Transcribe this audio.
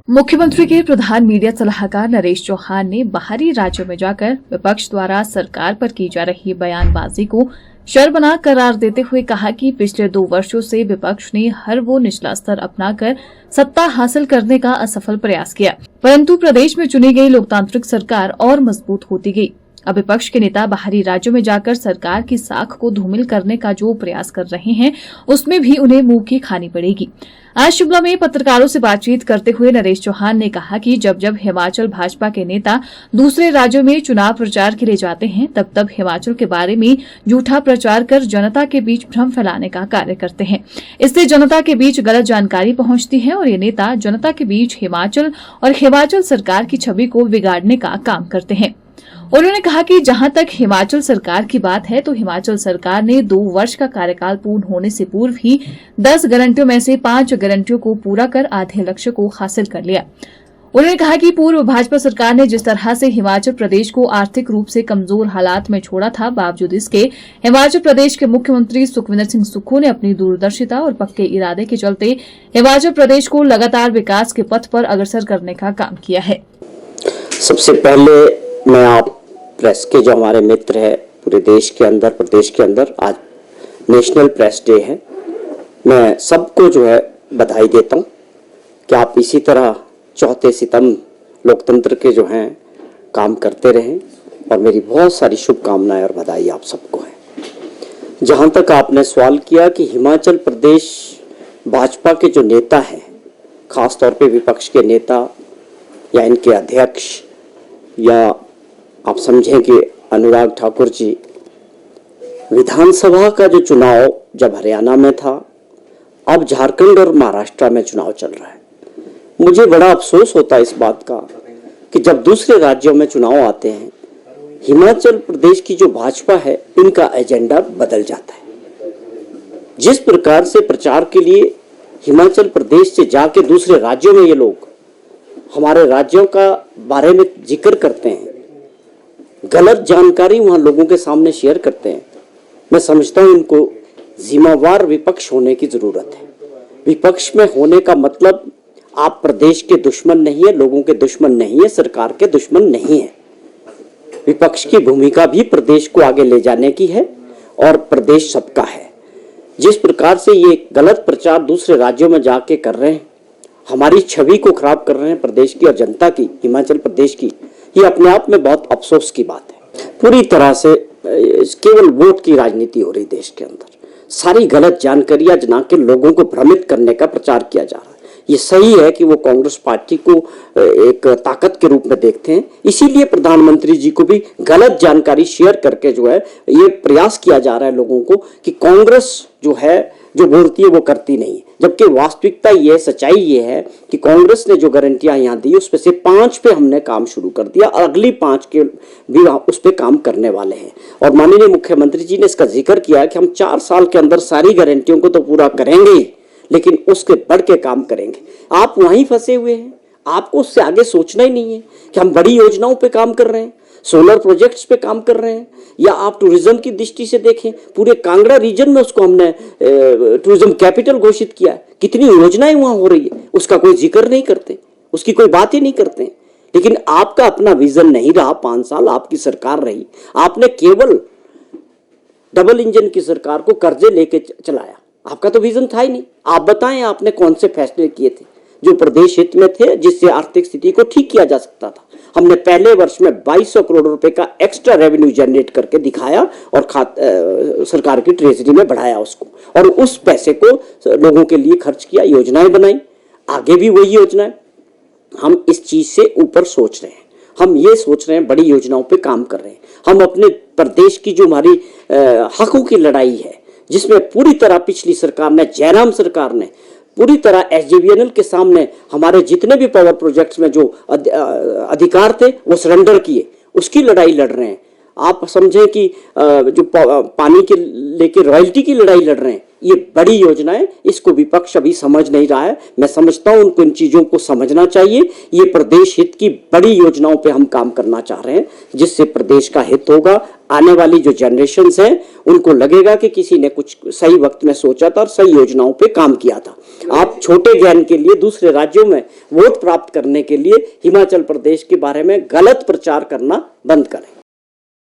मुख्यमंत्री के प्रधान मीडिया सलाहकार नरेश चौहान ने बाहरी राज्यों में जाकर विपक्ष द्वारा सरकार पर की जा रही बयानबाजी को शर्मनाक करार देते हुए कहा कि पिछले 2 वर्षों से विपक्ष ने हर वो निचला स्तर अपनाकर सत्ता हासिल करने का असफल प्रयास किया, परंतु प्रदेश में चुनी गई लोकतांत्रिक सरकार और मजबूत होती गई। अब विपक्ष के नेता बाहरी राज्यों में जाकर सरकार की साख को धूमिल करने का जो प्रयास कर रहे हैं, उसमें भी उन्हें मुंह की खानी पड़ेगी। आज शिमला में पत्रकारों से बातचीत करते हुए नरेश चौहान ने कहा कि जब जब हिमाचल भाजपा के नेता दूसरे राज्यों में चुनाव प्रचार के लिए जाते हैं, तब तब हिमाचल के बारे में झूठा प्रचार कर जनता के बीच भ्रम फैलाने का कार्य करते हैं। इससे जनता के बीच गलत जानकारी पहुंचती है और ये नेता जनता के बीच हिमाचल और हिमाचल सरकार की छवि को बिगाड़ने का काम करते हैं। उन्होंने कहा कि जहां तक हिमाचल सरकार की बात है, तो हिमाचल सरकार ने 2 वर्ष का कार्यकाल पूर्ण होने से पूर्व ही 10 गारंटियों में से 5 गारंटियों को पूरा कर आधे लक्ष्य को हासिल कर लिया। उन्होंने कहा कि पूर्व भाजपा सरकार ने जिस तरह से हिमाचल प्रदेश को आर्थिक रूप से कमजोर हालात में छोड़ा था, बावजूद इसके हिमाचल प्रदेश के मुख्यमंत्री सुखविंदर सिंह सुक्खू ने अपनी दूरदर्शिता और पक्के इरादे के चलते हिमाचल प्रदेश को लगातार विकास के पथ पर अग्रसर करने का काम किया है। सबसे पहले मैं आप प्रेस के जो हमारे मित्र है पूरे देश के अंदर, प्रदेश के अंदर, आज नेशनल प्रेस डे है, मैं सबको जो है बधाई देता हूँ कि आप इसी तरह चौथे सितम लोकतंत्र के जो हैं काम करते रहें और मेरी बहुत सारी शुभकामनाएं और बधाई आप सबको है। जहाँ तक आपने सवाल किया कि हिमाचल प्रदेश भाजपा के जो नेता हैं, खास तौर पे विपक्ष के नेता या इनके अध्यक्ष या आप समझें कि अनुराग ठाकुर जी, विधानसभा का जो चुनाव जब हरियाणा में था, अब झारखंड और महाराष्ट्र में चुनाव चल रहा है। मुझे बड़ा अफसोस होता है इस बात का कि जब दूसरे राज्यों में चुनाव आते हैं, हिमाचल प्रदेश की जो भाजपा है, इनका एजेंडा बदल जाता है। जिस प्रकार से प्रचार के लिए हिमाचल प्रदेश से जाके दूसरे राज्यों में ये लोग हमारे राज्यों का बारे में जिक्र करते हैं, गलत जानकारी वहां लोगों के सामने शेयर करते हैं, मैं समझता हूं इनको जिम्मेवार विपक्ष होने की जरूरत है। विपक्ष में होने का मतलब आप प्रदेश के दुश्मन नहीं है, लोगों के दुश्मन नहीं है, सरकार के दुश्मन नहीं है। विपक्ष की भूमिका भी प्रदेश को आगे ले जाने की है और प्रदेश सबका है। जिस प्रकार से ये गलत प्रचार दूसरे राज्यों में जाके कर रहे हैं, हमारी छवि को खराब कर रहे हैं प्रदेश की और जनता की, हिमाचल प्रदेश की, ये अपने आप में बहुत अफसोस की बात है। पूरी तरह से केवल वोट की राजनीति हो रही देश के अंदर, सारी गलत जानकारियां जना के लोगों को भ्रमित करने का प्रचार किया जा रहा है। ये सही है कि वो कांग्रेस पार्टी को एक ताकत के रूप में देखते हैं, इसीलिए प्रधानमंत्री जी को भी गलत जानकारी शेयर करके जो है ये प्रयास किया जा रहा है लोगों को कि कांग्रेस जो है जो बोलती है वो करती नहीं है। जबकि वास्तविकता ये, सच्चाई ये है कि कांग्रेस ने जो गारंटियां यहाँ दी, उसमें से 5 पे हमने काम शुरू कर दिया और अगली 5 के भी उस पर काम करने वाले हैं। और माननीय मुख्यमंत्री जी ने इसका जिक्र किया है कि हम 4 साल के अंदर सारी गारंटियों को तो पूरा करेंगे ही, लेकिन उसके बढ़ के काम करेंगे। आप वहीं फंसे हुए हैं, आपको उससे आगे सोचना ही नहीं है कि हम बड़ी योजनाओं पे काम कर रहे हैं, सोलर प्रोजेक्ट्स पे काम कर रहे हैं, या आप टूरिज्म की दृष्टि से देखें, पूरे कांगड़ा रीजन में उसको हमने टूरिज्म कैपिटल घोषित किया है। कितनी योजनाएं वहां हो रही है, उसका कोई जिक्र नहीं करते, उसकी कोई बात ही नहीं करते। लेकिन आपका अपना विजन नहीं रहा। 5 साल आपकी सरकार रही, आपने केवल डबल इंजन की सरकार को कर्जे लेके चलाया, आपका तो विजन था ही नहीं। आप बताएं आपने कौन से फैसले किए थे जो प्रदेश हित में थे, जिससे आर्थिक स्थिति को ठीक किया जा सकता था। हमने पहले वर्ष में 2200 करोड़ रुपए का एक्स्ट्रा रेवेन्यू जनरेट करके दिखाया और सरकार की ट्रेजरी में बढ़ाया उसको, और उस पैसे को लोगों के लिए खर्च किया, योजनाएं बनाई, आगे भी वही योजनाएं। हम इस चीज से ऊपर सोच रहे हैं, हम ये सोच रहे हैं बड़ी योजनाओं पे काम कर रहे हैं। हम अपने प्रदेश की जो हमारी हकों की लड़ाई है, जिसमें पूरी तरह पिछली सरकार ने, जयराम सरकार ने पूरी तरह SJVNL के सामने हमारे जितने भी पावर प्रोजेक्ट्स में जो अधिकार थे वो सरेंडर किए, उसकी लड़ाई लड़ रहे हैं। आप समझें कि जो पानी के लेके रॉयल्टी की लड़ाई लड़ रहे हैं, ये बड़ी योजना है, इसको विपक्ष अभी समझ नहीं रहा है। मैं समझता हूं उनको इन चीजों को समझना चाहिए। ये प्रदेश हित की बड़ी योजनाओं पे हम काम करना चाह रहे हैं, जिससे प्रदेश का हित होगा। आने वाली जो जनरेशन्स हैं उनको लगेगा कि किसी ने कुछ सही वक्त में सोचा था और सही योजनाओं पे काम किया था। आप छोटे ज्ञान के लिए दूसरे राज्यों में वोट प्राप्त करने के लिए हिमाचल प्रदेश के बारे में गलत प्रचार करना बंद करें।